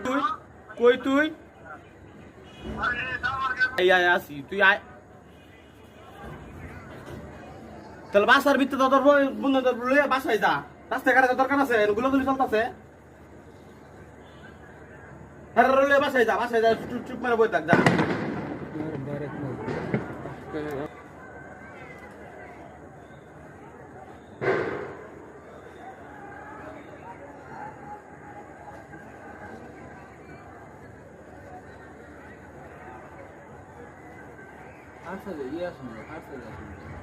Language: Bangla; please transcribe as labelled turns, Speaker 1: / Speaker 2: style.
Speaker 1: তুই কই তুই এই আয় আসি তুই আয় তাহলে বাসার ভিতরে তো তোর বন্ধু তোর লইয়া বাসায় যা রাস্তাঘাটে দরকার আছে গুলোগুলি চলতেছে হ্যাঁ লইয়া বাসায় যা চুপ মেরে বই থাক যা
Speaker 2: Harsa de yes, no, harsa de